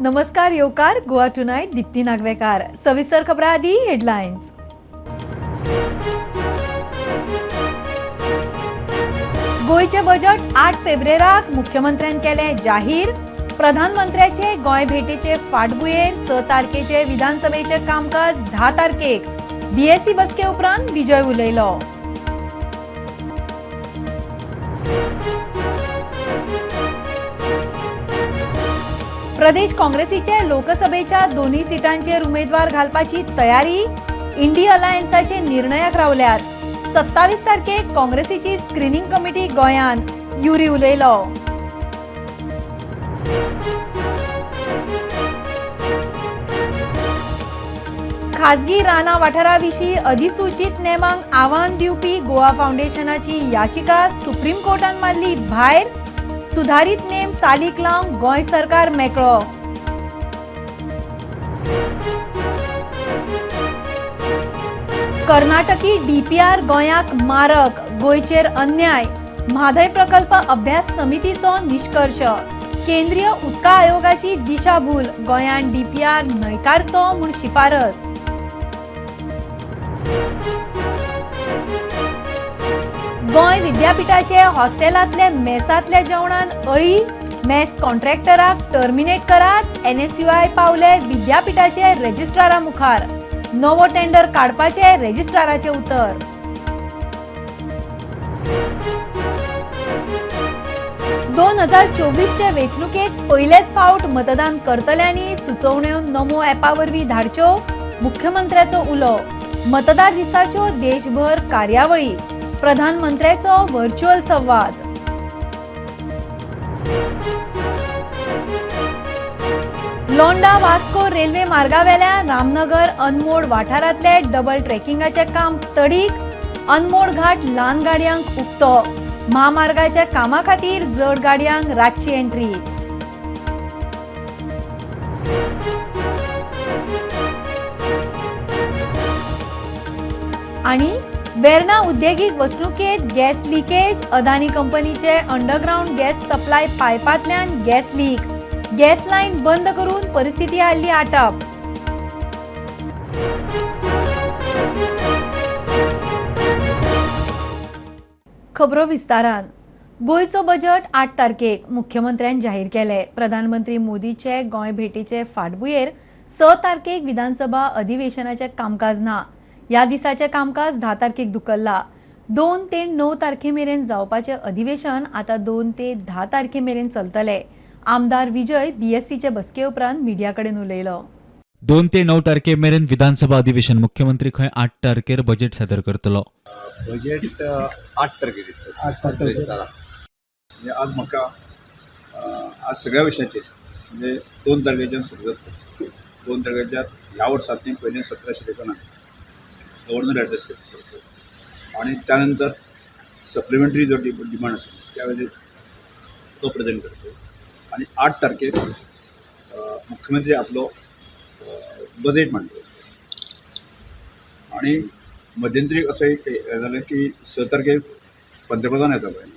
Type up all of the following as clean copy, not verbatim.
नमस्कार येवकार गोवा टुनाइट दीप्ती नागवेकार। सविस्तर खबरां आदी हेडलायन्स। गोयचे बजेट 8 फेब्रुवाराक मुख्यमंत्र्यान केले जाहीर। प्रधानमंत्र्याचे गोंय भेटेचे फाटभुंयेर 6 तारखेचे विधानसभेचे कामकाज 10 तारखेक। बीएससी बसके उपरांत विजय उलयलो। प्रदेश काँग्रेसीचे लोकसभेच्या दोन्ही सिटांचेर उमेदवार घालपाची तयारी। इंडी अलायन्साचे निर्णयाक रावल्यात। 27 तारखेक काँग्रेसीची स्क्रीनिंग कमिटी गोंयान युरी उलयलो। खासगी राना वाठाराविशीं अधिसूचित नेमांक आव्हान दिवपी गोवा फाउंडेशनाची याचिका सुप्रीम कोर्टान मारली भायर। सुधारित नेम चालीक लावंक गोंय सरकार मेकळो। कर्नाटकी डीपीआर गोंयाक मारक, गोंयचेर अन्याय। म्हादय प्रकल्प अभ्यास समितीचो निष्कर्ष। केंद्रीय उदका आयोगाची दिशाभूल, गोंयान डीपीआर न्हयकारचो म्हूण शिफारस। गोंय विद्यापीठाचे हॉस्टेलांतले मेसांतल्या जेवणान अळी। मेस कॉन्ट्रॅक्टराक टर्मिनेट करात। एनएसयूआय पावले विद्यापीठाचे रेजिस्ट्रारा मुखार। नवो टेंडर काडपाचे रेजिस्ट्राराचे उतर। दोन 2024चे वेंचणुकेक पयलेच फावट मतदान करतल्यांनी सुचोवण्यो नमो ॲपा वरवीं धाडच्यो। मुख्यमंत्र्याचो उलो। मतदार दिसाच्यो देशभर कार्यावळी। प्रधानमंत्र्याचो व्हर्च्युअल संवाद। लोंडा वास्को रेल्वे मार्गावेल्या रामनगर अनमोड वाठारांतले डबल ट्रॅकिंगाचे काम तडीक। अनमोड घाट ल्हान गाडयांक उक्तो। महामार्गाच्या कामा खातीर जड गाडयांक रातची एंट्री। आणि वेर्ना उद्देगीक वसणुकेत गॅस लिकेज। अदानी कंपनीचे अंडरग्राउंड गॅस सप्लाय पायपांतल्यान गॅस लीक। गॅस लायन बंद करून परिस्थिती हाडली आटप। खबरो विस्तारान। गोयचो बजेट 8 तारखेक मुख्यमंत्र्यान जाहीर केले। प्रधानमंत्री मोदीचे गोंय भेटीचे फाटभुंयेर 6 तारखेक विधानसभा अधिवेशनाचे कामकाज ना। या दिसाचे कामकाज 10 तारखेक धुकल्ला। 2 ते 9 तारखेमेरेन जावपाचे अधिवेशन आता 2 ते 10 तारखेमेरेन चलतले। आमदार विजय बीएससीचे बसके उपरांत मिडिया कडेन उलयलो। 2 ते 9 तारखेमेरेन विधानसभा अधिवेशन। मुख्यमंत्री खंय 8 तारखेर बजेट सादर करतलो। बजेट 8 तारखेर दिसता। 8 तारखेर दिसता म्हणजे आज म्हाका आज सगळ्या विशयाचेर म्हणजे 2 तारखेच्यान सुरू जाता। 2 तारखेच्या ह्या वर्सांतली पयलीं 17 शिकयतना गव्हर्नर एड्रेस करतो आणि त्यानंतर सप्लिमेंटरी जो डिमांड असेल त्यावेळी तो प्रेझेंट करतो आणि 8 तारखेर मुख्यमंत्री आपलो बजेट मांडतो आणि मध्यंतरी असं एक झालं की 6 तारखेक पंतप्रधान येता पळय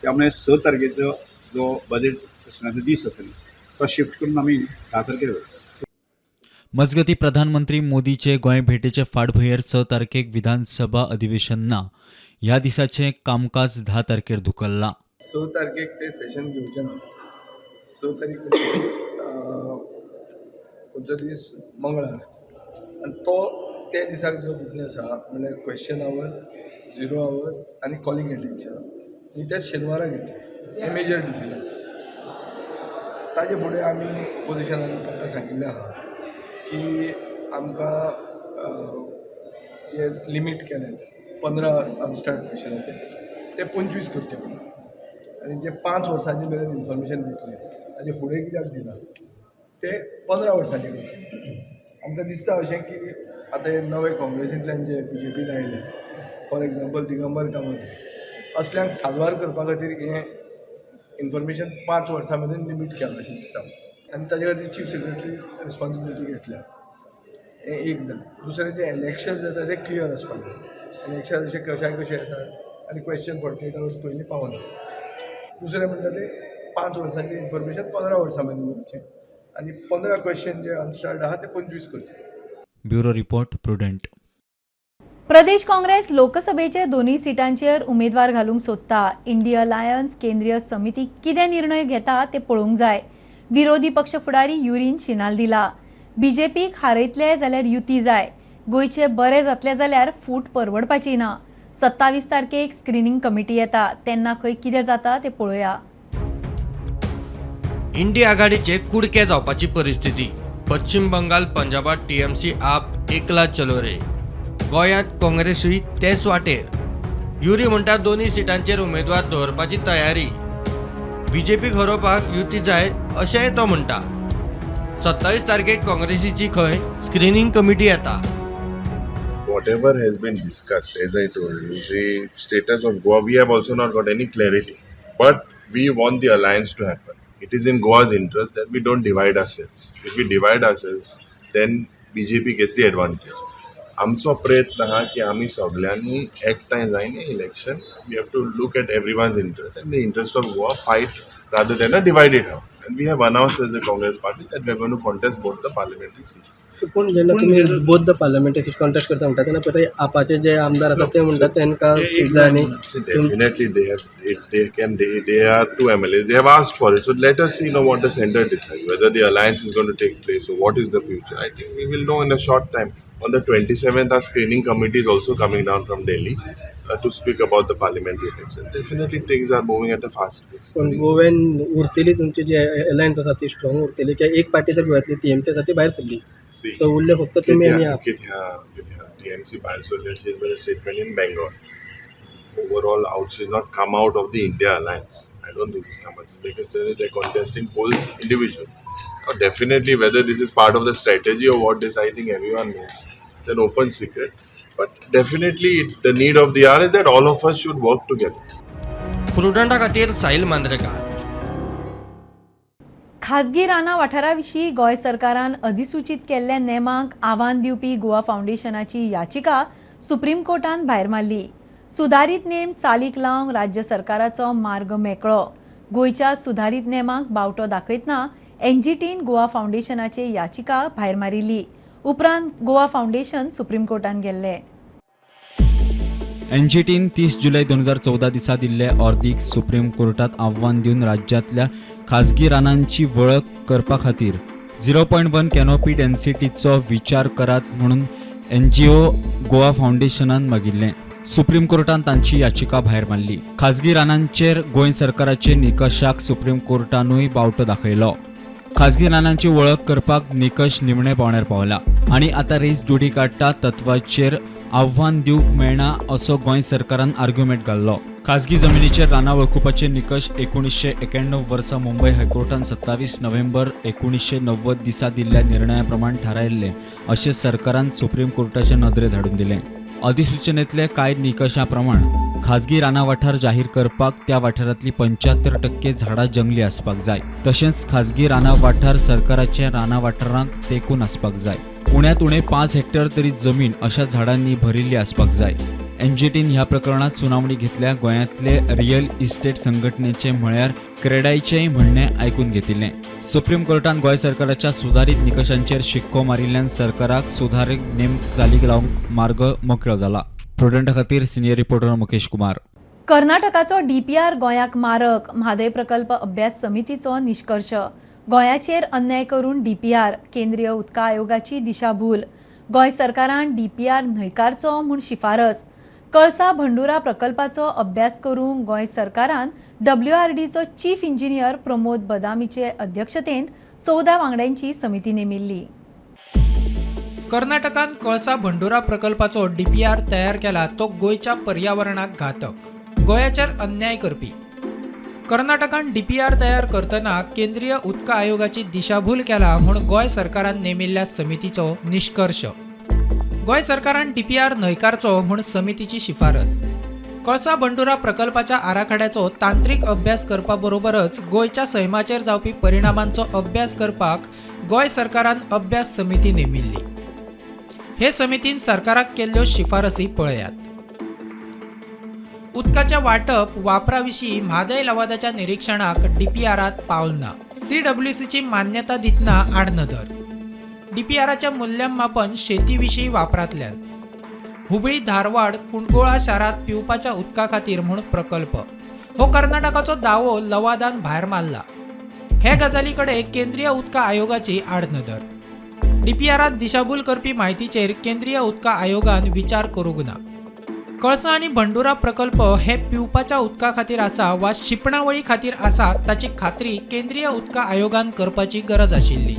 त्यामुळे 6 तारखेचो जो बजेट सेशनाचो दीस असेल तो शिफ्ट करून आमी 10 तारखेर करतो। मजगती प्रधानमंत्री मोदीचे गोंय भेटेचे फाटभुंयेर 6 तारखेक विधानसभा अधिवेशन ना। ह्या दिसाचे कामकाज 10 तारखेर धुकल्ला। 6 तारखेक ते सेशन घेवचें ना। 6 तारीख खंयचो दीस मंगळार आनी तो त्या दिसाक जो बिझनस आहा म्हणल्यार क्वेश्चन आवर, 0 आवर आनी कॉलिंग अटेन्शन ही त्या शेनवाराक घेतले। हे मेजर डिसिजन। ताजे फुडें आमी पोजिशनान तांकां सांगिल्लें आहा की आमकां जे लिमीट केले 15 अनस्टॅड क्वेश्चनाचे ते 25 करचे पडले आनी जे 5 वर्सांचे मेरेन इन्फॉर्मेशन दितले ताजे फुडें कित्याक दिना ते 15 वर्सांचे करचे। आमकां दिसता अशें की आतां हे नवे काँग्रेसींतल्यान जे BJPन आयले फॉर एग्जाम्पल दिगंबर कामत असल्यांक साल्वार करपा खातीर हें इन्फॉर्मेशन 5 वर्सां मेरेन लिमीट केलां अशें दिसता आनी ताजे खातीर चीफ सेक्रेटरी रिस्पॉन्सिबिलिटी घेतल्या। हें एक जालें। दुसरें जे इलेक्शन जाता ते क्लियर आसपाक जाय। इलेक्शन अशें कशे येतात आनी क्वेश्चन 48 आवर्स पयलीं पावना। दुसरें म्हणटा ते 5 वर्सांचें इन्फॉर्मेशन 15 वर्सां मेरेन करचें आनी 15 क्वेश्चन जे अनस्टार्ड आहा ते 25 करचे. Bureau report Prudent. प्रदेश काँग्रेस लोकसभेचे दोन्ही सिटांचेर उमेदवार घालूंक सोदता. इंडिया अलायन्स केंद्रीय समिती कितें निर्णय घेता ते पळोवंक जाय. विरोधी पक्ष फुडारी युरीन शिनाल दिला. बीजेपीक हारयतले जाल्यार युती जाय. गोंयचे बरें जातले जाल्यार फूट परवडपाची ना. 27 तारखेक स्क्रीनिंग कमिटी येता तेन्ना खंय कितें जाता ते पळोवया. इंडिया आघाडीचे कुडके जावपाची परिस्थिती. पश्चिम बंगाल पंजाबात टीएमसी आप एकला चलो रे. गोंयांत काँग्रेसूय तेच वाटेर. युरी म्हणटा दोन्ही सिटांचेर उमेदवार दवरपाची तयारी. बीजेपीक हरोवपाक युती जाय अशेंय तो म्हणटा. 27 तारखेक काँग्रेसीची खंय स्क्रीनिंग कमिटी येता. Whatever has been discussed, as I told you, the status of Goa, we have also not got any clarity. But we want the alliance to happen. It is in Goa's interest that we don't divide ourselves. If we divide ourselves, then BJP gets the advantage. आमचो प्रयत्न हा की आम्ही सगळ्यांनी एकठांय जायन election. We have to look at everyone's interest and the interest of Goa fight rather than a divided house. And we have announced as the Congress party that we are going to contest both the parliamentary seats. So पूण जेन्ना तुमी both the parliamentary seat contest करता म्हणटा तेन्ना पळय आपाचे जे आमदार आसा ते म्हणटात तांकां सीट जाय आनी Definitely they are two MLAs. They have asked for it. So let us see what the centre decides, whether the alliance is going to take place or what is the future. I think we will know in a short time. On the 27th, our screening committee is also coming down from Delhi to speak about the parliamentary election. Definitely things are moving at a fast pace. पूण गोव्यान उरतेली तुमची जी alliance आसा ती strong उरतेली कित्याक एक party तर गोव्यातली TMC आसा ती भायर सरली. See, सो उरले फक्त तुमी आनी आप. TMC Bansol has made a statement in Bengal. Overall, she's not come out of the India alliance. I don't think she's come out because they're contesting polls individually. Now, definitely, whether this is part of the strategy or what is, I think everyone knows. It's an open secret. But definitely, the need of the hour is that all of us should work together. प्रुडंटा खातीर साहिल मांद्रेकार. खाजगी राना वाठाराविशीं गोंय सरकारान अधिसूचित केल्ल्या नेमांक आव्हान दिवपी गोवा फावंडेशनाची याचिका supreme कोर्टान भायर मारली. सुधारीत नेम चालीक लावंक राज्य सरकाराचो मार्ग मेकळो. गोंयच्या सुधारीत नेमांक बावटो दाखयतना एनजीटीन गोवा फावंडेशनाची याचिका भायर मारिल्ली. उपरांत गोवा फावंडेशन सुप्रीम कोर्टान गेल्ले. एनजीटीन 30 जुलै 2014 दिसा दिल्ले अर्दीक सुप्रीम कोर्टात आव्हान दिवन राज्यांतल्या खाजगी रानांची वळख करपा खातीर 0.1 कॅनोपी डेन्सिटीचो विचार करात म्हणून एनजीओ गोवा फावंडेशनान मागिल्लें. सुप्रीम कोर्टान तांची याचिका भायर मारली. खाजगी रानांचेर गोंय सरकाराचे निकशाक सुप्रीम कोर्टानूय बावटो दाखयलो. खाजगी रानांची वळख करपाक निकश निमणे पावण्यार पावला आनी आतां रेस जोडी काडटा तत्वाचेर आव्हान दिवंक मेळना असो गोंय सरकारान आर्ग्युमेंट घाल्लो. खाजगी जमिनीचेर रानां वळखुपाचे निकश 1991 वर्सा मुंबय हायकोर्टान 27 नोव्हेंबर 1990 दिसा दिल्ल्या निर्णया प्रमाण थारायल्ले अशें सरकारान सुप्रीम कोर्टाचे नदरेत हाडून दिलें. अधिसूचनेतले कांय निकशा प्रमाण खाजगी रानां वाठार जाहीर करपाक त्या वाठारांतली 75% झाडां जंगली आसपाक जाय. तशेंच खाजगी रानां वाठार सरकाराचे रानां वाठारांक तेंकून आसपाक जाय. उण्यांत उणें 5 हेक्टर तरी जमीन अशा झाडांनी भरिल्ली आसपाक जाय. एनजीटीन ह्या प्रकरणात सुनावणी घेतल्या. गोंयांतले रियल इस्टेट संघटनेचे म्हळ्यार क्रेडायचेंय म्हणणें आयकून घेतिल्लें. सुप्रीम कोर्टान गोंय सरकाराच्या सुधारीत निकशांचेर शिक्को मारिल्ल्यान सरकाराक सुधारीत नेम चालीक लावंक मार्ग मोकळो जाला. प्रुडंटा खातीर सिनियर रिपोर्टर मुकेश कुमार. कर्नाटकाचो डीपीआर गोंयाक मारक. म्हादय प्रकल्प अभ्यास समितीचो निश्कर्श. गोंयाचेर अन्याय करून डीपीआर. केंद्रीय उदका आयोगाची दिशाभूल. गोंय सरकारान डीपीआर न्हयकारचो म्हूण शिफारस. कळसा भंडुरा प्रकल्पाचो अभ्यास करूंक गोंय सरकारान WRDचो चीफ इंजिनियर प्रमोद बदामीचे अध्यक्षतेंत 14 वांगड्यांची समिती नेमिल्ली. कर्नाटकान कळसा भंडुरा प्रकल्पाचो डीपीआर तयार केला तो गोंयच्या पर्यावरणाक घातक. गोंयाचेर अन्याय करपी. कर्नाटकान डीपीआर तयार करतना केंद्रीय उदका आयोगाची दिशाभूल केला म्हूण गोंय सरकारान नेमिल्ल्या समितीचो निश्कर्श. गोंय सरकारान डीपीआर न्हयकारचो म्हूण समितीची शिफारस. कळसा भंडुरा प्रकल्पाच्या आराखड्याचो तांत्रीक अभ्यास करपा बरोबरच गोंयच्या सैमाचेर जावपी परिणामांचो अभ्यास करपाक गोंय सरकारान अभ्यास समिती नेमिल्ली. हे समितीन सरकाराक केल्ल्यो शिफारसी पळयात. उदकाच्या वाटप वापराविषयी म्हादय लवादाच्या निरीक्षणाक डीपीआरात पावलना. CWCची मान्यता दितना आडनदर. डीपीआराच्या मूल्यमापन शेतीविषयी वापरांतल्यान. हुबळी धारवाड कुंडगोळा शारात पिवपाच्या उदका खातीर म्हूण प्रकल्प. हो कर्नाटकाचो दावो लवादान भायर मारला. हे गजाली कडेन केंद्रीय उदका आयोगाची आडनदर. डीपीआरात दिशाभूल करपी म्हायतीचेर केंद्रीय उदका आयोगान विचार करूंक ना. कळसा आनी भंडुरा प्रकल्प हे पिवपाच्या उदका खातीर आसा वा शिपणावळी खातीर आसा ताची खात्री केंद्रीय उदका आयोगान करपाची गरज आशिल्ली.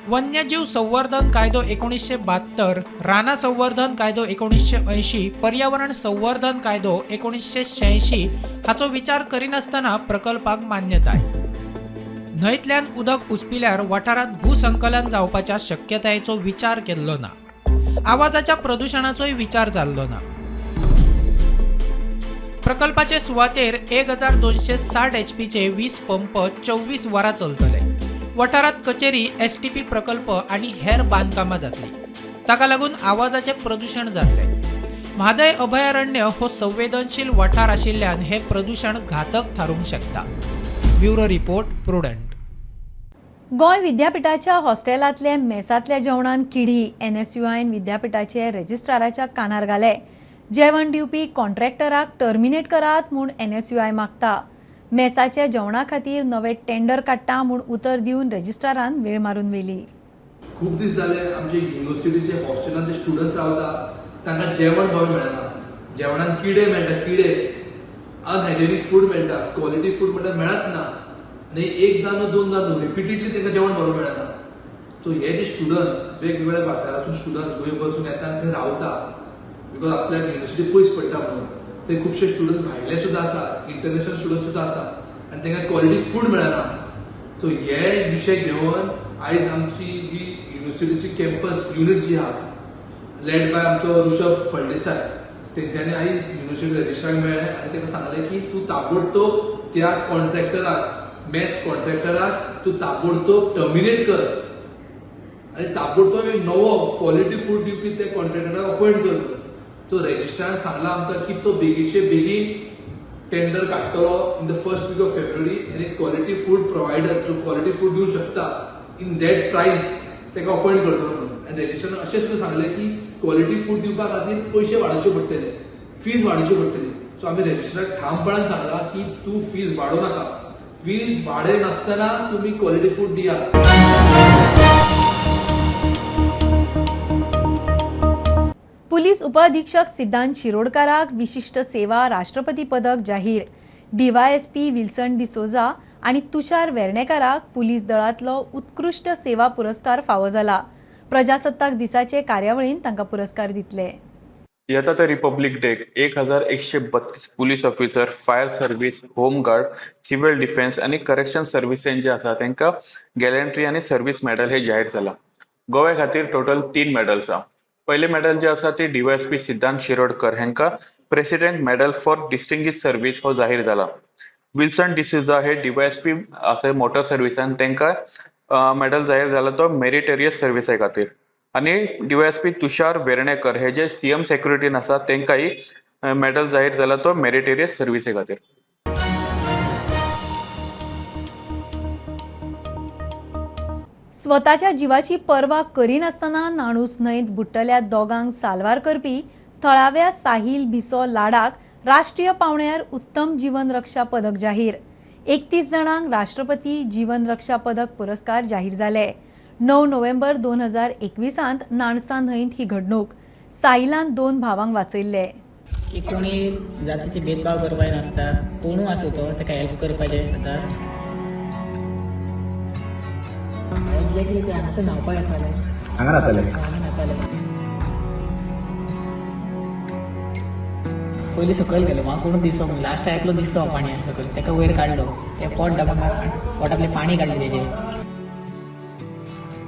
वन्यजीव संवर्धन कायदो 1972, राना संवर्धन कायदो 1980, पर्यावरण संवर्धन कायदो 1986 हाचो विचार करिनासतना प्रकल्पाक मान्यताय. न्हंयतल्यान उदक उसपिल्यार वाठारात भूसंकलन जावपाच्या शक्यतायेचो विचार केल्लो ना. आवाजाच्या प्रदूषणाचोय विचार जाल्लो ना. प्रकल्पाचे सुवातेर 1260 HPचे 20 पंप 24 वरां चलतले. वाठारात कचेरी, STP प्रकल्प आनी हेर बांदकामां जातली. ताका लागून आवाजाचे प्रदूषण जातले. म्हादय अभयारण्य हो संवेदनशील वाठार आशिल्ल्यान हे प्रदूषण घातक थारूंक शकता. Bureau report, prudent. गोंय विद्यापीठाच्या हॉस्टेलांतले मेसांतल्या जेवणान किडी. NSUIन विद्यापीठाचे रेजिस्ट्राराच्या कानार घाले. जेवण दिवपी कॉन्ट्रॅक्टराक टर्मिनेट करात म्हूण NSUI मागता. मेसाच्या जेवणा खातीर नवे टेंडर काडटा म्हूण उतर दिवन रेजिस्ट्रारान वेळ मारून व्हेली. खूप दीस जाले आमचे युनिव्हर्सिटीचे हॉस्टेलांत जे स्टुडंट्स रावता तांकां जेवण बरें मेळना. जेवणान किडे मेळटा, किडे अनहायजेनीक फूड मेळटा, क्वॉलिटी फूड मेळत ना. आनी एकदां न्हू दोनदां न्हू रिपिटेडली तांकां जेवण बरें मेळना. सो हे जे स्टुडंट्स वेगवेगळ्या वाठारांतून स्टुडंट्स गोंय बसून येता थंय रावता बिकॉज आपल्याक युनिव्हर्सिटी पयस पडटा म्हणून. ते खुबशे स्टुडंट भायले सुद्दां आसा, इंटरनॅशनल स्टुडंट सुद्दां आसा आनी तांकां क्वॉलिटी फूड मेळना. सो हे विशय घेवन आयज आमची जी युनिव्हर्सिटीची कॅम्पस युनिट जी आहा लेड बाय आमचो ऋषभ फळदेसाय तेंच्यांनी आयज युनिव्हर्सिटी रजिस्ट्राराक मेळ्ळें आनी ताका सांगलें की तूं ताबडतोब त्या कॉन्ट्रॅक्टराक, मेस कॉन्ट्रॅक्टराक तूं ताबडतोब टर्मिनेट कर आनी ताबडतोब एक नवो क्वॉलिटी फूड दिवपी त्या कॉन्ट्रॅक्टराक अपॉयंट कर. तो रेजिस्ट्रारान सांगला आमकां की तो बेगीचे बेगीन टेंडर काडटलो in the first week of February आनी क्वॉलिटी फूड प्रोवायडर जो क्वॉलिटी फूड दिवंक शकता इन दॅट प्रायस ताका अपॉयंट करतलो म्हणून. आनी रेजिस्ट्रारान अशें सुद्दां सांगलें की क्वॉलिटी फूड दिवपा खातीर पयशे वाडोवचे पडटले, फीज वाडोवची पडटली. सो आमी रेजिस्ट्राराक ठामपणान सांगला की तूं फीज वाडोव नाका. फीज वाडय नासतना तुमी क्वॉलिटी फूड दिया. पुलीस उपअधीक्षक सिद्धांत शिरोडकाराक विशिष्ट सेवा राष्ट्रपती पदक जाहीर. DYSP विल्सन डिसोजा आणि तुषार वेर्णेकाराक पुलीस दळांतलो उत्कृश्ट सेवा पुरस्कार फावो जाला. प्रजासत्ताक दिसाचे कार्यावळीन तांकां पुरस्कार दितले. येता ते Republic deck 1132 police officer, fire service, home guard, civil defence आणि करेक्शन सर्व्हिसेस जे आसा तांकां गॅलंट्री आणि सर्व्हिस मेडल हे जाहीर जाला. गोव्या खातीर टोटल 3 मेडल्स आसा. पहिले मेडल जे आसा ते DYSP सिद्धांत शिरोडकर हांकां president medal for distinguish service हो जाहीर जाला. विल्सन डिसोजा हे DYSP आसा मोटर सर्व्हिसान तांकां मेडल जाहीर जाला तो मेरिटोरियस सर्व्हिसा खातीर. आणि DYSP तुषार वेर्णेकर हे जे CM सेक्युरिटीन आसा तांकांय मेडल जाहीर जाला तो मेरिटोरियस सर्व्हिसे खातीर. स्वताच्या जीवाची पर्वा करिनासतना नाणूस न्हंयत बुडटल्या दोगांक साल्वार करपी थळाव्या साहिल भिसो लाडाक राष्ट्रीय पावंड्यार उत्तम जीवन रक्षा पदक जाहीर. 31 जाणांक राष्ट्रपती जीवन रक्षा पदक पुरस्कार जाहीर जाले. 9 नोव्हेंबर 2021 नाणसा न्हंयत ही घडणूक. साहिलान 2 भावांक वाचयल्ले. की कोणी जातीचे भेदभाव करपाचे नासता, कोणूय आसूं तो ताका हेल्प करपाचें जाता. एक्झॅक्टली ते हांगा न्हांवपाक येताले, हांगा रावताले. पयलीं सकयल गेलो, म्हाका कोण दिसलो म्हणून लास्ट एकलो दिसलो पाणयान सकयल. ताका वयर काडलो, ते पोट दाबून पोटांतले पाणी काडलें तेजें.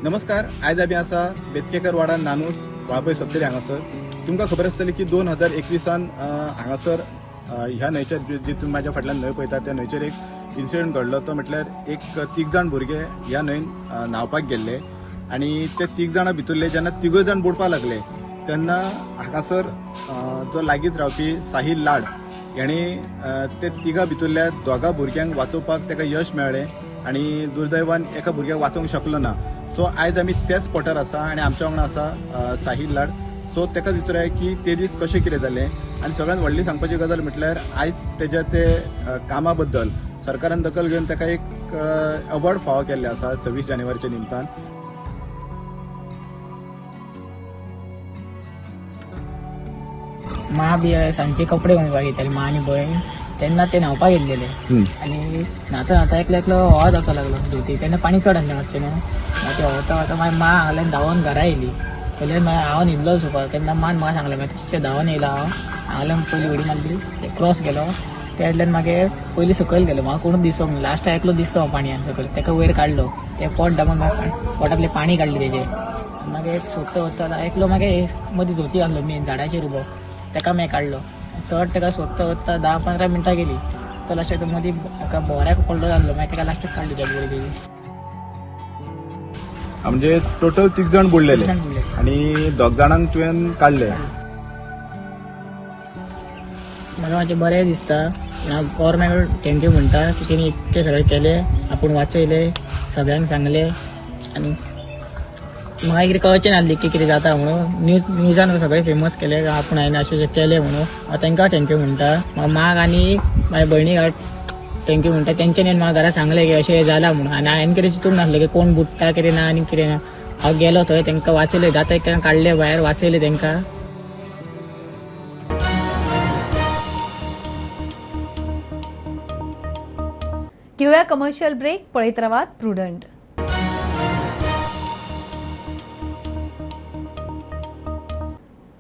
नमस्कार, आयज आमी आसा बेतकेकर वाडा नानूस वाळपय सत्तरी हांगासर. तुमकां खबर आसतली की 2021 हांगासर ह्या न्हंयचेर जितून म्हाज्या फाटल्यान न्हंय पळयता त्या न्हंयचेर एक इन्सिडंट घडलो. तो म्हटल्यार एक 3 जाण भुरगे ह्या न्हंयन न्हांवपाक गेल्ले आनी ते 3 जाणां भितरले जेन्ना 3 जाण बुडपाक लागले तेन्ना हांगासर जो लागींच रावपी साहिल लाड याणी ते तिगा भितरल्या दोगा भुरग्यांक वाचोवपाक ताका यश मेळ्ळें आनी दुर्दैवान एका भुरग्याक वाचोवंक शकलो ना. सो आयज आमी त्याच स्पॉटार आसा आनी आमच्या वांगडा आसा साहिल लाड. सो ताका विचारया की ते दीस कशें कितें जालें आनी सगळ्यांत व्हडली सांगपाची गजाल म्हटल्यार आयज तेज्या ते कामा बद्दल सरकारान दखल घेवन ताका एक अवॉर्ड फावो केल्ले आसा 26 जानेवारीच्या निमतान. मा बी सांजचे कपडे घालपाक येताले मा आनी भयण. तेन्ना ते न्हावपाक गेल्लेले आनी न्हाता एकलो हो जावपाक लागलो धोती. तेन्ना पाणी चड आसलें मातशें न्हू. मागीर वता मागीर मा हांगल्यान धांवून घरा येयली. पयले हांव न्हिदलो सुपार तेन्ना मान म्हाका सांगलें मागीर तशें धांवून येयलो हांव. हांगल्यान पयली उडी मारली क्रॉस गेलो. त्या आदल्यान मागीर पयलीं सकयल गेलो. म्हाका कोणूच दिसोंक ना. लास्ट एकलो दिसलो पाणयान सकयल. ताका वयर काडलो. ते पोट दाबून पोटांतले पाणी काडली तेजे. मागीर सोदता वता एकलो मागीर मदीं धोती घातलो मेन झाडाचेर उबो. ताका मागीर काडलो. चड ताका सोदता वता 10-15 मिनटां गेली. तो लास्ट मदीं एका बोऱ्याक पडलो जाल्लो. मागीर ताका लास्ट काडली त्या बरी तेजी. म्हणजे टोटल 3 जाण बुडलेले आनी 2 जाणांक तुवें काडले. म्हाका मातशें बरें दिसता. हांव गव्हर्मेंट थँक्यू म्हणटा की तेणी इतकें सगळें केलें. आपूण वाचयलें सगळ्यांक सांगलें आनी म्हाका कितें कळचें नासलें की कितें जाता म्हणून. न्यूजान सगळें फेमस केलें आपूण हांवें अशें केलें म्हणून. हांव तांकां थँक्यू म्हणटा. माक आनी म्हाज्या भयणीक थँक्यू म्हणटा. तेंच्यांनी म्हाका घरा सांगलें की अशें जालां म्हणून. आनी हांवें कितें चिंतूंक नासलें की कोण बुडटा कितें ना आनी कितें ना. हांव गेलो थंय तांकां वाचयलें. जाता एक काडलें भायर वाचयलें तांकां. घेऊया कमर्शियल ब्रेक. पळयत रावात प्रुडंट.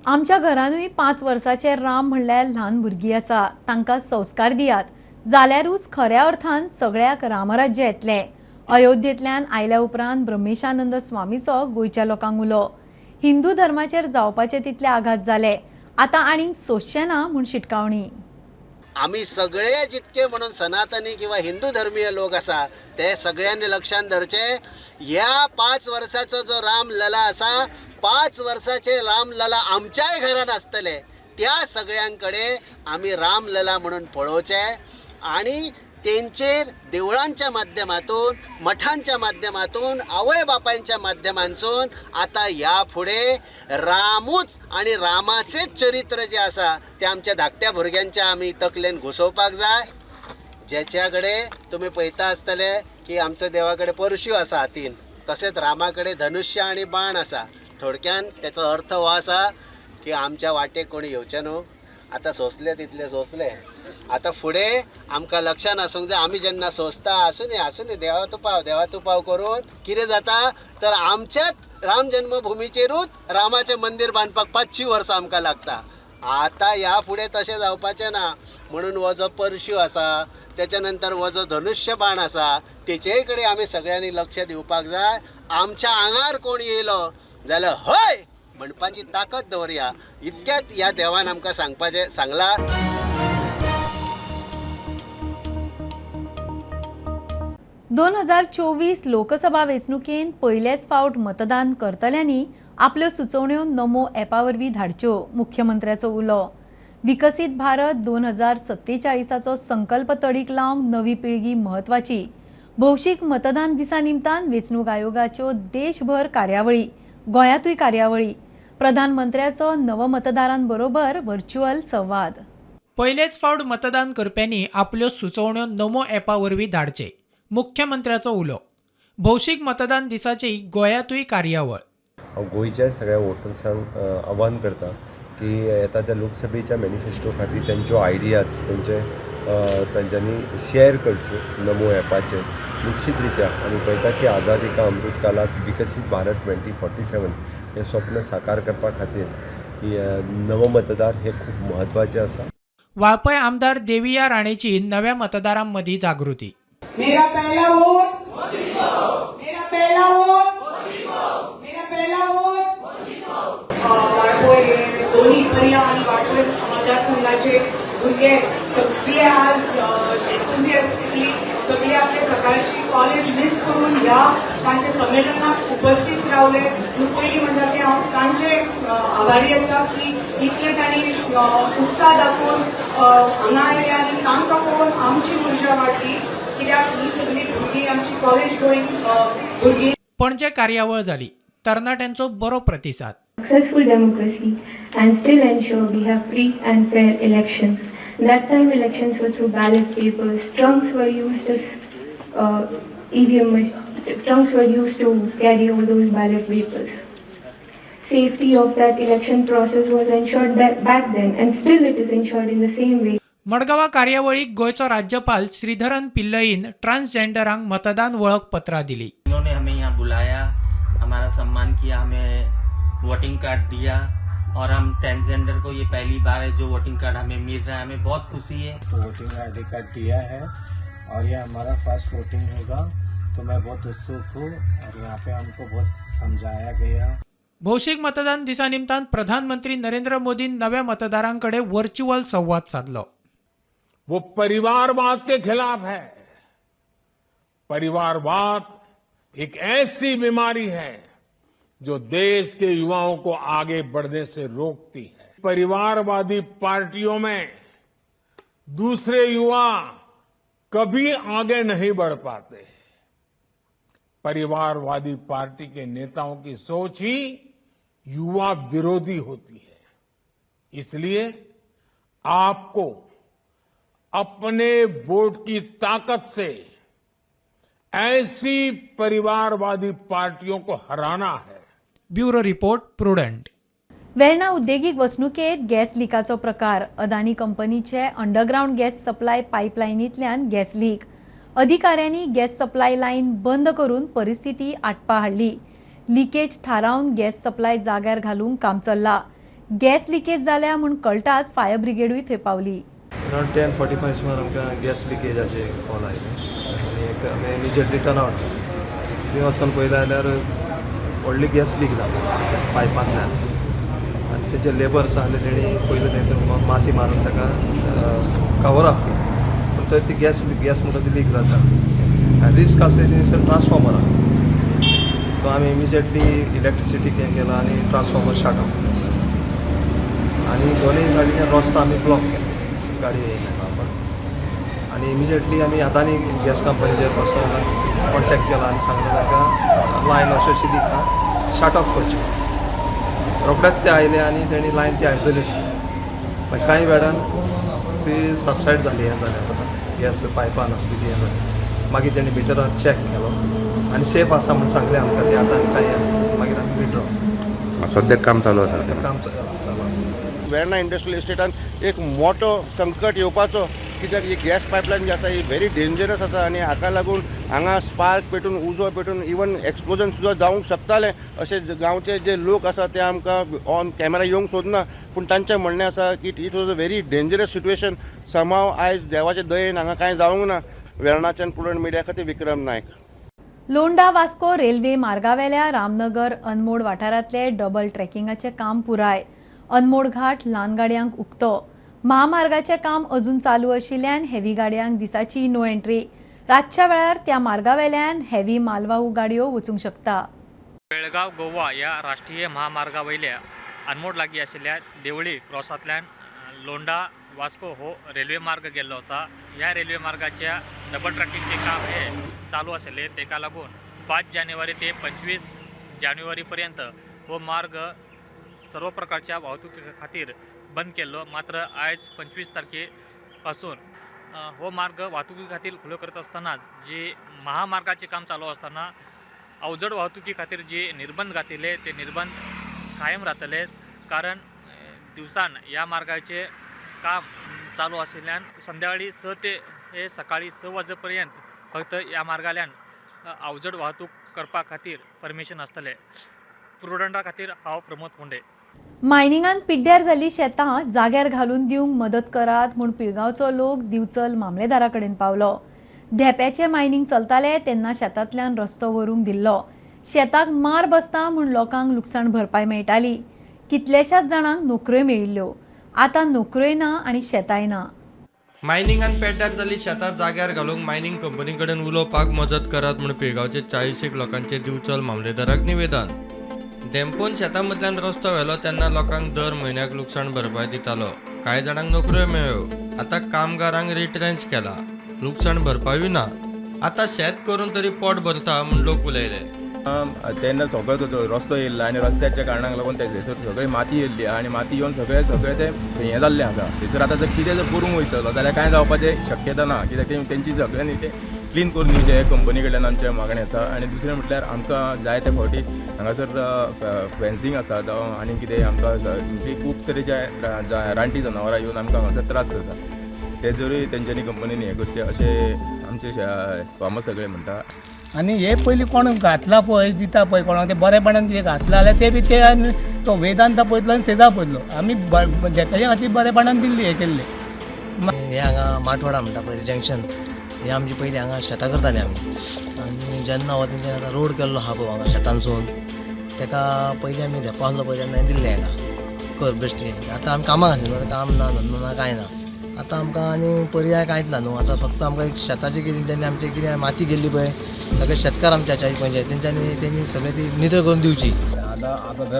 आमच्या घरानूय 5 वर्साचे राम म्हणल्यार ल्हान भुरगीं आसा. तांकां संस्कार दियात जाल्यारूच खऱ्या अर्थान सगळ्याक रामराज्य येतलें. अयोध्येंतल्यान आयल्या उपरांत ब्रह्मेशानंद स्वामीचो गोंयच्या लोकांक उलो. हिंदू धर्माचेर जावपाचे तितले आघात जाले. आतां आनीक सोंसचें ना म्हूण शिटकावणी. आम्ही सगळे जितके म्हणून सनातनी किंवा हिंदू धर्मीय लोक आसा ते सगळ्यांनी लक्षात धरचे. ह्या 5 वर्साचो जो राम लला आसा 5 वर्साचे राम लला आमच्याय घरान आसतले. त्या सगळ्यांकडे आम्ही राम लला म्हणून पळोवचे आणि तेंचेर देवळांच्या माध्यमातून मठांच्या माध्यमातून आवय बापायच्या माध्यमांसून आता ह्या फुडें रामूच आणि रामाचेच चरित्र जे आसा ते आमच्या धाकट्या भुरग्यांच्या आमी तकलेन घुसोवपाक जाय. जेच्या कडेन तुमी पळयता आसतले की आमच्या देवा कडेन परशू आसा हातीन, तशेंच रामा कडेन धनुष्य आनी बाण आसा. थोडक्यान तेचो अर्थ हो आसा की आमच्या वाटेक कोणी येवचे न्हू. आतां सोंसले तितले सोंसले. आता फुडें आमकां लक्षात आसूंक जाय आमी जेन्ना सोंसता आसूं न्ही देवा तुपाव करून कितें जाता तर आमच्याच राम जन्मभुमीचेरूच रामाचें मंदीर बांदपाक 500 वर्सां आमकां लागता. आतां ह्या फुडें तशें जावपाचें ना. म्हणून हो जो परशू आसा तेच्या नंतर हो जो धनुष्य बाण आसा तेचेय कडेन आमी सगळ्यांनी लक्ष दिवपाक जाय. आमच्या आंगार कोण येयलो जाल्यार हय म्हणपाची ताकद दवरया. इतक्यात ह्या देवान आमकां सांगला. 2024 लोकसभा वेंचणुकेंत पयलेच फावट मतदान करतल्यांनी आपल्यो सुचोवण्यो नमो ॲपा वरवीं धाडच्यो. मुख्यमंत्र्याचो उलो. विकसीत भारत 2047चो संकल्प तडीक लावंक नवी पिळगी म्हत्वाची. भौशीक मतदान दिसा निमतान वेंचणूक आयोगाच्यो देशभर कार्यावळी. गोंयांतूय कार्यावळी. प्रधानमंत्र्याचो नवमतदारांबरोबर व्हर्च्युअल संवाद. पयलेच फावट मतदान करप्यांनी आपल्यो सुचोवण्यो नमो ॲपा वरवीं धाडचे. मुख्यमंत्र्याचो उलो. भौशीक मतदान दिसाची गोंयांतूय कार्यावळ. हांव गोंयच्या सगळ्या वोटर्सांक आव्हान करता की येता त्या लोकसभेच्या मॅनिफेस्टो खातीर तेंच्यो आयडियाज तेंच्यांनी शेअर करच्यो नमो ॲपाचेर निश्चित रित्या. आमी पळयता की आझादी का अमृत काळात विकसीत भारत 2047 हें स्वप्न साकार करपा खातीर नवमतदार हे खूब म्हत्वाचे आसा. वाळपय आमदार देविया राणेची नव्या मतदारां मदीं जागृती. मेरा पहला वोट मोदी को, मेरा पहला वोट मोदी को, मेरा पहला वोट मोदी को. वाळपय दोन्ही पर्या आणि वाळपय मतदारसंघाचे भुरगे सगळे आज एन्थुझियास्टिकली सगळे आपले सकाळची कॉलेज मिस करून ह्या तांचे संमेलनात उपस्थित रावले. पयलीं म्हणटा ते हांव तांचे आभारी आसा की इतले तांणी उत्साह दाखोवन हांगा आयले आनी तांकां पळोवन आमची उर्जा वाडली, कित्याक ही सगळीं भुरगीं आमची कॉलेज गोईंग भुरगीं. पणजे कार्यावळ जाली. तरणाट्यांचो बरो प्रतिसाद. Successful democracy and still ensure we have free and fair elections. That time elections were through ballot papers. Trunks were used as EVM. Trunks were used to carry all those ballot papers. Safety of that election process was ensured that back then, and still it is ensured in the same way. मडगांवा कार्यावळीक गोयचो राज्यपाल श्रीधरन पिल्लईन ट्रांसजेंडरांक मतदान वळख पत्रां दिली. उन्होंने हमें यहाँ बुलाया, हमारा सम्मान किया, हमें वोटिंग कार्ड दिया और हम ट्रांसजेंडर को ये पहली बार है जो वोटिंग कार्ड हमें मिल रहा है, हमें बहुत खुशी है. वोटिंग आईडी कार्ड दिया है और ये हमारा फर्स्ट वोटिंग होगा, तो मैं बहुत उत्सुक हूँ और यहाँ पे हमको बहुत समझाया गया. भौशीक मतदान दिसा निमतान प्रधानमंत्री नरेंद्र मोदी नव्या मतदारांकडे व्हर्च्युअल संवाद साधलो. वो परिवारवाद के खिलाफ है. परिवारवाद एक ऐसी बीमारी है जो देश के युवाओं को आगे बढ़ने से रोकती है. परिवारवादी पार्टियों में दूसरे युवा कभी आगे नहीं बढ़ पाते. परिवारवादी पार्टी के नेताओं की सोच ही युवा विरोधी होती है. इसलिए आपको अपने वोट की ताकत से ऐसी परिवारवादी पार्टियों को हराना है. Bureau report prudent. वेर्णा उद्देगीक वसणुकेत गॅस लिकाचो प्रकार. अदानी कंपनीचे अंडरग्राउंड गॅस सप्लाय पायपलायनींतल्यान गॅस लीक. अधिकाऱ्यांनी गॅस सप्लाय लायन बंद करून परिस्थिती आटपा हाडली. लिकेज थारावन गॅस सप्लाय जाग्यार घालूंक काम चल्लां. गॅस लिकेज जाल्या म्हूण कळटाच फायर ब्रिगेडूय थंय पावली. अराउंड 10:45 सुमार आमकां गॅस लिकेजाचे कॉल आयले आनी आमी इमिजिएटली टर्न आवट थंय वचून पळयलें जाल्यार व्हडली गॅस लीक जाता पायपांतल्यान आनी तेजे लेबर्स आसले तेणी पयलीं थंय माती मारून ताका कवर अप केली, पूण थंय ती गॅस म्हणटा ती लीक जाता. रिस्क आसली ती ट्रान्सफॉर्मराक, सो आमी इमिजिएटली इलेक्ट्रिसिटी हें केला आनी ट्रान्सफॉर्मर शार्ट ऑफ केलो आनी दोनूय गाडीचे रस्तो आमी ब्लॉक केले, गाडी येयना आनी इमिजिएटली आमी अदानी गॅस कंपनीचेर वचून कॉन्टेक्ट केला आनी सांगलें ताका लायन अशी लीक आहा, शार्ट ऑफ करची. रोखडेच ते आयले आनी तेणी लायन ती आयसोलेट केली. मागीर कांय वेळान ती सबसायड जाली, हें जालें गॅस पायपान आसली ती हें जाली. मागीर तेणी भितर चॅक केलो आनी सेफ आसा म्हूण सांगलें आमकां ते आतां आनी कांय मागीर आमी विड्रॉ. सद्याक काम चालू आसा. काम चालू आसा. वेर्णा इंडस्ट्रियल एस्टेटान एक मोठो संकट येवपाचो, कित्याक ही गॅस पायपलायन जी आसा ही व्हेरी डेंजरस आसा आनी हाका लागून हांगा स्पार्क पेटून उजो पेटून इवन एक्सप्लोजन सुद्दां जावंक शकतालें अशें गांवचे जे लोक आसा ते आमकां ऑन कॅमेरा येवंक सोदना, पूण तांचें म्हणणें आसा की it was a very dangerous situation. Somehow आयज देवाचे दयेन हांगा कांय जावंक ना. वेर्णाच्यान प्रुडंट मिडिया खातीर विक्रम नायक. लोंडा वास्को रेल्वे मार्गावेल्या रामनगर अनमोड वाठारांतले डबल ट्रॅकिंगाचें काम पुराय. अनमोड घाट ल्हान गाडयांक उक्तो. महामार्गाचें काम अजून चालू आशिल्ल्यान हेवी गाडयांक दिसाची नो एंट्री. रातच्या वेळार त्या मार्गावेल्यान हेवी मालवाहू गाडयो वचूंक शकता. बेळगाव गोवा या राष्ट्रीय महामार्गावयल्या अनमोड लागीं आशिल्ल्या देवळी क्रॉसांतल्यान लोंडा वास्को हो रेल्वे मार्ग गेल्लो आसा. ह्या रेल्वे मार्गाच्या डबल ट्रॅकिंगचे काम हे चालू आशिल्ले, तेका लागून 5 जानेवारी ते 25 जानेवारी पर्यंत हो मार्ग सर्व प्रकारच्या वाहतुकी खातीर बंद केल्लो. मात्र आयज 25 तारखे पासून हो मार्ग वाहतुकी खातीर खुलो करत आसतना जे महामार्गाचे काम चालू असताना अवजड वाहतुकी खातीर जे निर्बंध घातिल्ले ते निर्बंध कायम राहतले. कारण दिवसान या मार्गाचे काम चालू आशिल्ल्यान संध्याकाळी 6 ते हे सकाळी 6 वाजेपर्यंत फक्त या मार्गाल्यान अवजड वाहतूक करपा खातीर परमिशन आसतले. प्रुडंटा खातीर हांव प्रमोद फोंडे. मायनिंगान पिड्ड्यार जाल्ली शेतां जाग्यार घालून दिवंक मदत करात म्हूण पिळगांवचो लोक दिवचल मामलेदारा कडेन पावलो. धेप्याचें मायनिंग चलतालें तेन्ना शेतांतल्यान रस्तो व्हरूंक दिल्लो. शेताक मार बसता म्हूण लोकांक लुकसाण भरपाय मेळटाली. कितल्याशाच जाणांक नोकऱ्यो मेळिल्ल्यो. आतां नोकऱ्योय ना आनी शेतांय ना. मायनिंगान पेड्ड्यार जाल्ली शेतां जाग्यार घालूंक मायनिंग कंपनी कडेन उलोवपाक मजत करात म्हूण पिळगांवचे 40 लोकांचे दिवचल मामलेदाराक निवेदन. डेंपोन शेतां मदल्यान रस्तो व्हेलो तेन्ना लोकांक दर म्हयन्याक लुकसाण भरपाय दितालो. कांय जाणांक नोकऱ्यो मेळ्ळ्यो. आतां कामगारांक रिट्रेंच केला. लुकसाण भरपायूय ना. आतां शेत करून तरी पोट भरता म्हूण लोक उलयले. तेन्ना सगळो तो रस्तो येयल्लो आनी रस्त्याच्या कारणाक लागून थंयसर सगळी माती येयल्ली आनी माती येवन सगळे ते हें जाल्लें आसा. थंयसर आतां जर कितें जर करूंक वयतलो जाल्यार कांय जावपाचें शक्यता ना. कित्याक तेंची सगळ्यांनी ते क्लीन करून दिवचें हे कंपनी कडल्यान आमचें मागणें आसा. आनी दुसरें म्हटल्यार आमकां जाय ते फावटी हांगासर फेन्सींग आसा जावं आनी कितें आमकां खूब तरेचे रानटी जनावरां येवन आमकां हांगासर त्रास करता. ते जरूय तेंच्यांनी कंपनीनी हें करचें अशें आमचे फार्मर सगळे म्हणटा. आनी हे पयलीं कोण घातला पळय दिता पळय कोणाक ते बरेपणान कितें घातला जाल्यार ते बी ते आनी तो वेदांत पळयतलो आनी सेजा पळयतलो. आमी ताच्या खातीर बरेपणान दिल्ली हें केल्लें. हे हांगा माटवाडा म्हणटा पळय जंक्शन हे आमची पयलीं हांगा शेतां करताले आमी. आनी जेन्ना हो तेंच्यानी आतां रोड केल्लो आहा पळय हांगा शेतांसून तेका पयलीं आमी धेपो आसलो पळय तेन्ना दिल्लें हांगा कर बेश्टी. आतां आमी कामाक आसले काम ना धंदो ना कांय ना. आतां आमकां आनी पर्याय कांयच ना न्हू. आतां फक्त आमकां एक शेताची कितें तेंच्यांनी आमचे कितें माती गेल्ली पळय सगळे शेतकार आमच्या 40 पंचायत तेंच्यांनी सगळे ती नितळ करून दिवची. आतां थंय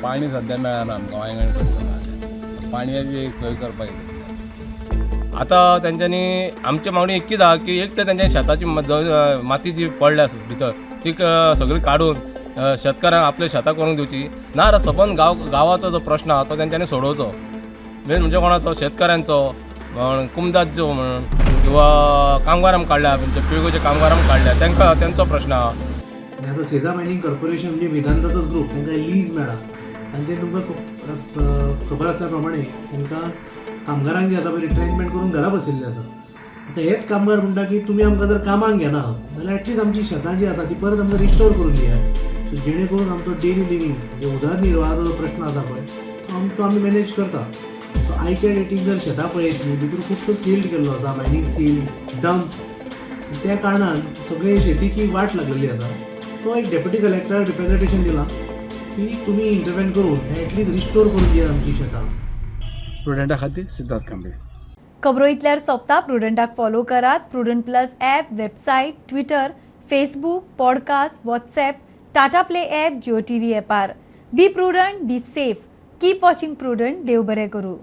पाणी सद्या मेळना आमकां वांयगण करतना पाणयाची सोय करपाक जाय. आतां तेंच्यांनी आमची मागणी एकूच आहा की एक तर तेंच्या शेताची माती जी पडल्या भितर ती सगळी काडून शेतकारांक आपले शेतां करूंक दिवची. ना जाल्यार सबंद गांवाचो जो प्रश्न आहा तो तेंच्यांनी सोडोवचो. मेन म्हणजे कोणाचो शेतकाऱ्यांचो कुमदाचो म्हणून किंवा कामगारांक काडल्या म्हणजे पिळगोचे कामगारांक काडल्या तांकां तेंचो प्रश्न आहा. आतां सेजा मायनिंग कॉर्पोरेशन म्हणजे वेदांताचो ग्रूप तांकां लीज मेळ्ळा आनी ते तुमकां खबर आसल्या प्रमाणे तांकां कामगारांक जे आसा पळय रिट्रेंचमेंट करून घरा बसयल्ले आसा. आतां हेच कामगार म्हणटा की तुमी आमकां जर कामाक घेना जाल्यार एटलीस्ट आमची शेतां जी आसा ती परत आमकां रिस्टोर करून दियात जेणे करून आमचो डेली लिवींग म्हणजे उदरनिर्वाहाचो जो प्रश्न आसा पळय तो आमी मॅनेज करता. सो आयच्या डेटीक जर शेतां पळयतली भितर खुबसो फील्ड केल्लो आसा मायनींग फील्ड डंप त्या कारणान सगळे शेतीची वाट लागलेली आसा. तो एक डेप्युटी कलेक्टराक रिप्रेझेंटेशन दिलां की तुमी इंटरवेन करून एटलीस्ट रिस्टोर करून दियात आमची शेतां. प्रुडंटा खातीर सिद्धार्थ कांबळे. खबरो इतल्यार सोंपता. प्रुडंटाक फॉलो करात. Prudent plus app, website, Twitter, Facebook, podcast, WhatsApp, Tata Play app, Jio TV ॲपार. Be Prudent, be safe. Keep watching Prudent. देव बरें करूं.